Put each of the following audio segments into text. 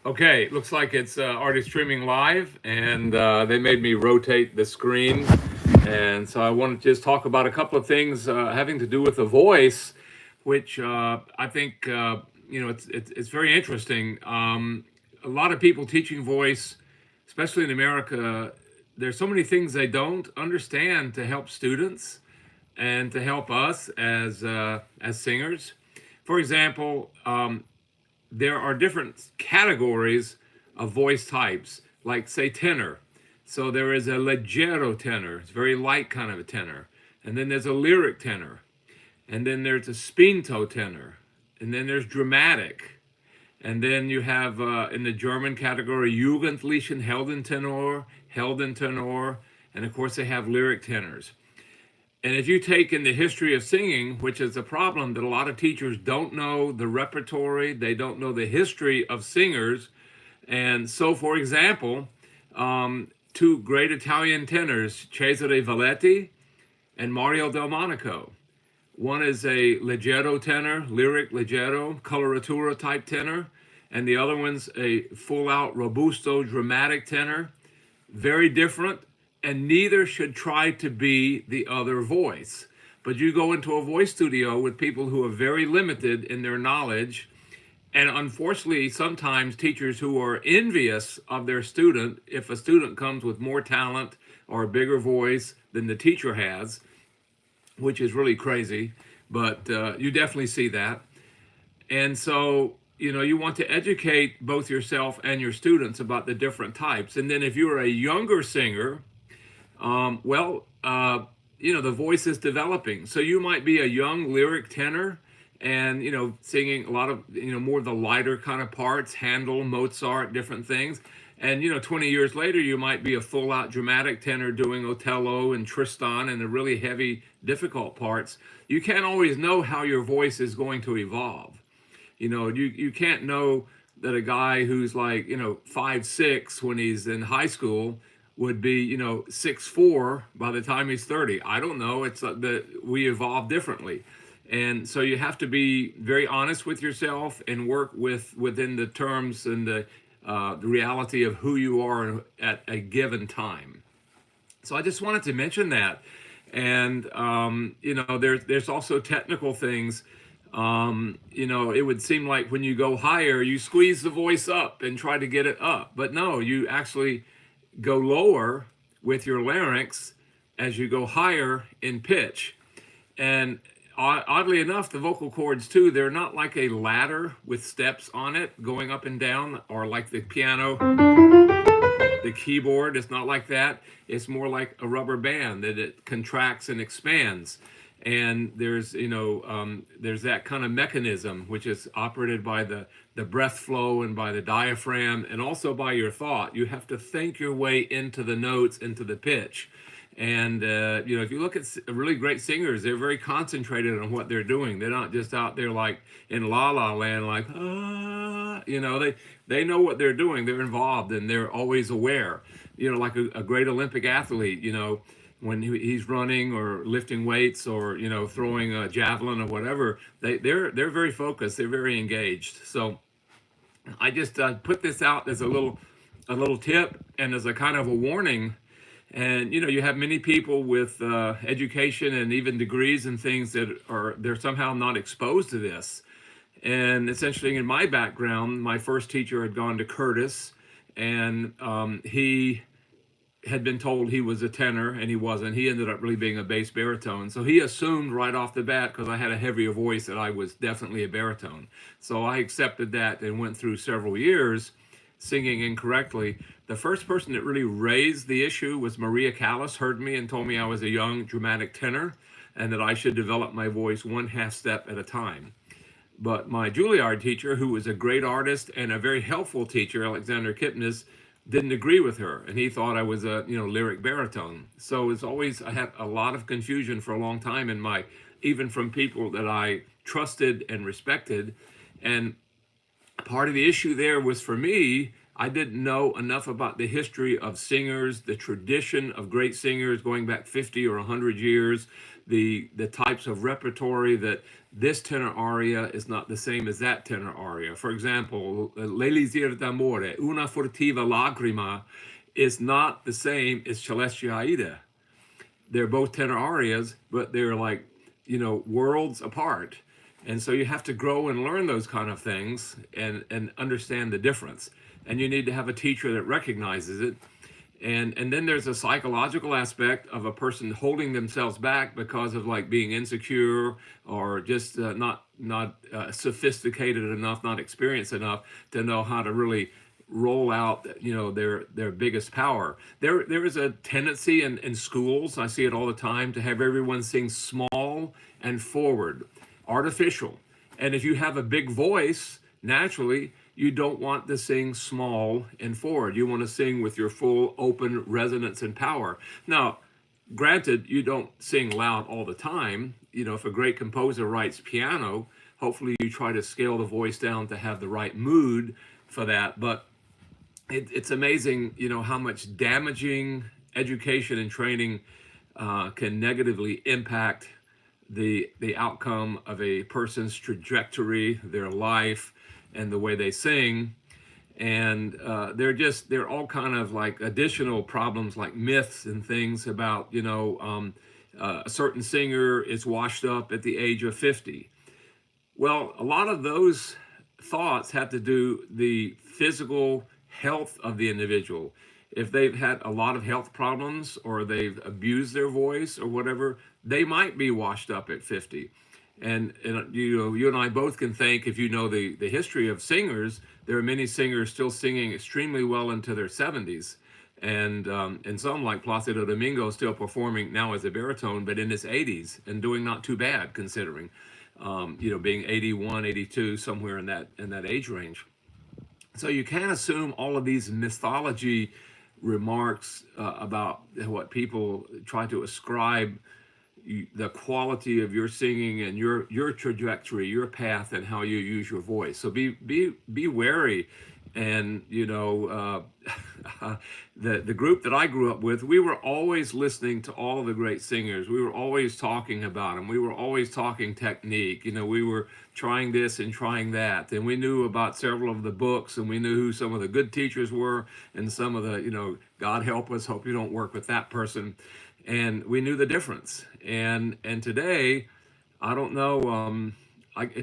Okay, looks like it's already streaming live, and they made me rotate the screen. And so I want to just talk about a couple of things having to do with the voice, which I think it's very interesting. A lot of people teaching voice, especially in America, there's so many things they don't understand to help students and to help us as singers. For example, there are different categories of voice types, like say tenor. So there is a leggero tenor, it's a very light kind of a tenor. And then there's a lyric tenor. And then there's a spinto tenor. And then there's dramatic. And then you have in the German category Jugendlichen Heldentenor, Heldentenor, and of course they have lyric tenors. And if you take in the history of singing, which is a problem that a lot of teachers don't know the repertory, they don't know the history of singers. And so, for example, two great Italian tenors, Cesare Valletti and Mario Delmonico. One is a leggero tenor, lyric leggero, coloratura type tenor, and the other one's a full out robusto dramatic tenor. Very different, and neither should try to be the other voice. But you go into a voice studio with people who are very limited in their knowledge, and unfortunately, sometimes teachers who are envious of their student, if a student comes with more talent or a bigger voice than the teacher has, which is really crazy, but you definitely see that. And so, you want to educate both yourself and your students about the different types. And then if you're a younger singer, well, the voice is developing. So you might be a young lyric tenor and, singing a lot of, more of the lighter kind of parts, Handel, Mozart, different things. And, 20 years later, you might be a full out dramatic tenor doing Otello and Tristan and the really heavy, difficult parts. You can't always know how your voice is going to evolve. You can't know that a guy who's like, 5'6" when he's in high school would be, 6'4" by the time he's 30. I don't know. It's that we evolve differently. And so you have to be very honest with yourself and work within the terms and the reality of who you are at a given time. So I just wanted to mention that. And, there's also technical things. It would seem like when you go higher, you squeeze the voice up and try to get it up. But no, you actually go lower with your larynx as you go higher in pitch. And oddly enough, the vocal cords too, they're not like a ladder with steps on it going up and down, or like the piano, the keyboard. It's not like that. It's more like a rubber band that it contracts and expands. And there's that kind of mechanism which is operated by the breath flow and by the diaphragm and also by your thought. You have to think your way into the notes, into the pitch. And if you look at really great singers, they're very concentrated on what they're doing. They're not just out there like in La La Land, like they know what they're doing. They're involved and they're always aware. Like a great Olympic athlete. When he's running or lifting weights or throwing a javelin or whatever, they're very focused. They're very engaged. So I just put this out as a little tip and as a kind of a warning. And you have many people with education and even degrees and things that they're somehow not exposed to this. And essentially, in my background, my first teacher had gone to Curtis, and he had been told he was a tenor, and he wasn't. He ended up really being a bass baritone. So he assumed right off the bat, because I had a heavier voice, that I was definitely a baritone. So I accepted that and went through several years singing incorrectly. The first person that really raised the issue was Maria Callas, heard me and told me I was a young dramatic tenor and that I should develop my voice one half step at a time. But my Juilliard teacher, who was a great artist and a very helpful teacher, Alexander Kipnis, didn't agree with her, and he thought I was a lyric baritone. So it's always, I had a lot of confusion for a long time in my, even from people that I trusted and respected. And part of the issue there was, for me, I didn't know enough about the history of singers, the tradition of great singers going back 50 or 100 years, the types of repertory that this tenor aria is not the same as that tenor aria. For example, L'Elisir d'Amore, Una furtiva lacrima, is not the same as Celestia Aida. They're both tenor arias, but they're like, worlds apart. And so you have to grow and learn those kind of things and understand the difference. And you need to have a teacher that recognizes it. And then there's a psychological aspect of a person holding themselves back because of like being insecure or just not sophisticated enough, not experienced enough to know how to really roll out their biggest power. There is a tendency in schools, I see it all the time, to have everyone sing small and forward, artificial. And if you have a big voice, naturally you don't want to sing small and forward. You want to sing with your full open resonance and power. Now, granted, you don't sing loud all the time. If a great composer writes piano, hopefully you try to scale the voice down to have the right mood for that. But it's amazing, how much damaging education and training can negatively impact the outcome of a person's trajectory, their life, and the way they sing. And they're all kind of like additional problems, like myths and things about a certain singer is washed up at the age of 50. Well, a lot of those thoughts have to do the physical health of the individual. If they've had a lot of health problems or they've abused their voice or whatever, they might be washed up at 50. And you and I both can think, if you know the history of singers, there are many singers still singing extremely well into their 70s. And some, like Placido Domingo, still performing now as a baritone, but in his 80s and doing not too bad considering, being 81, 82, somewhere in that age range. So you can't assume all of these mythology remarks about what people try to ascribe the quality of your singing and your trajectory, your path, and how you use your voice. So be wary. And the group that I grew up with, we were always listening to all the great singers. We were always talking about them. We were always talking technique. We were trying this and trying that, and we knew about several of the books, and we knew who some of the good teachers were, and some of the God help us, hope you don't work with that person. And we knew the difference. And today, I don't know.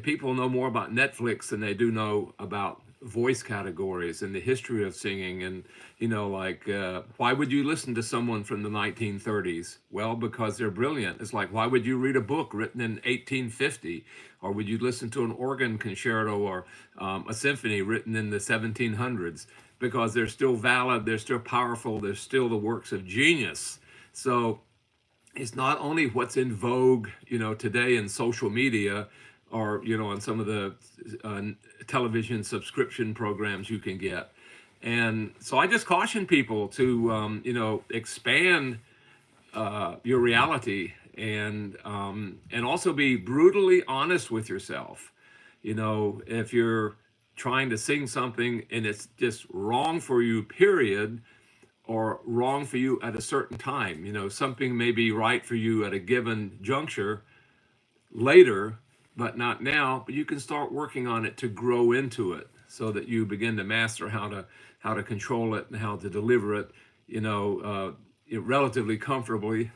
People know more about Netflix than they do know about voice categories and the history of singing. And why would you listen to someone from the 1930s? Well, because they're brilliant. It's like, why would you read a book written in 1850, or would you listen to an organ concerto or a symphony written in the 1700s? Because they're still valid, they're still powerful, they're still the works of genius. So it's not only what's in vogue, today in social media, or on some of the television subscription programs you can get. And so I just caution people to expand your reality, and also be brutally honest with yourself. If you're trying to sing something and it's just wrong for you, period, or wrong for you at a certain time, something may be right for you at a given juncture later, but not now. But you can start working on it to grow into it, so that you begin to master how to control it and how to deliver it, relatively comfortably.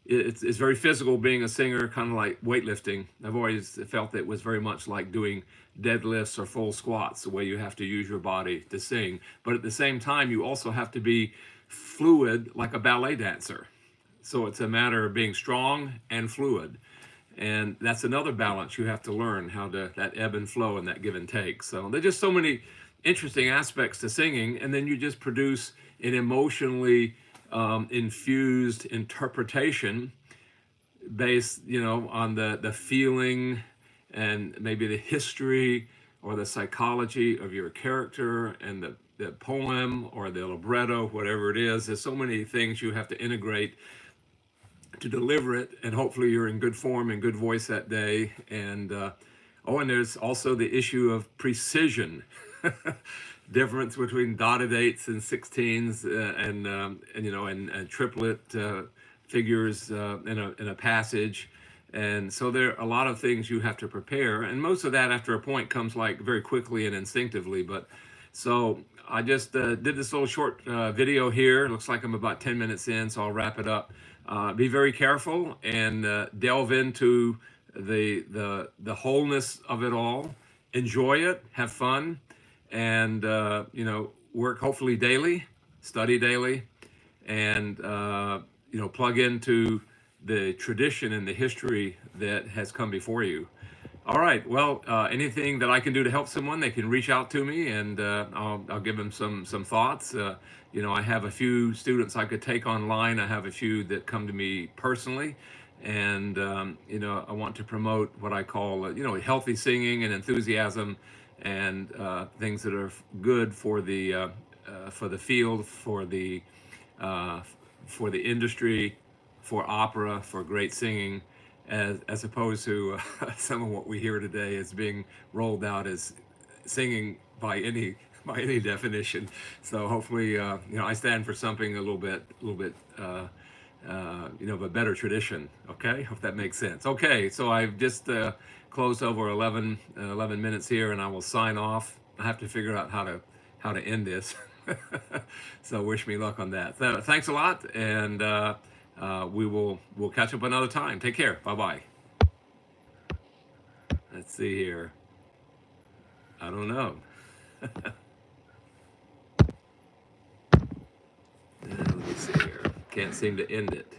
It's very physical being a singer, kind of like weightlifting. I've always felt that it was very much like doing deadlifts or full squats, the way you have to use your body to sing. But at the same time, you also have to be fluid like a ballet dancer. So it's a matter of being strong and fluid. And that's another balance you have to learn, how to, that ebb and flow and that give and take. So there's just so many interesting aspects to singing. And then you just produce an emotionally infused interpretation based, on the feeling and maybe the history or the psychology of your character and the poem or the libretto, whatever it is. There's so many things you have to integrate to deliver it, and hopefully you're in good form and good voice that day. And and there's also the issue of precision. difference between dotted eights and 16s, and and triplet figures in a passage. And so there are a lot of things you have to prepare, and most of that after a point comes like very quickly and instinctively. But so I just did this little short video here. Looks like I'm about 10 minutes in, so I'll wrap it up. Be very careful and delve into the wholeness of it all. Enjoy it, have fun, and work hopefully daily, study daily, and plug into the tradition and the history that has come before you. All right. Well, anything that I can do to help someone, they can reach out to me, and I'll give them some thoughts. I have a few students I could take online. I have a few that come to me personally, and I want to promote what I call healthy singing and enthusiasm, and things that are good for the field, uh, for the industry, for opera, for great singing, as opposed to some of what we hear today as being rolled out as singing by any definition. So hopefully, I stand for something a little bit, of a better tradition. Okay, hope that makes sense. Okay, so I've just closed over 11 minutes here, and I will sign off. I have to figure out how to end this. So wish me luck on that. Thanks a lot, and we'll catch up another time. Take care. Bye bye. Let's see here. I don't know. Let me see here. Can't seem to end it.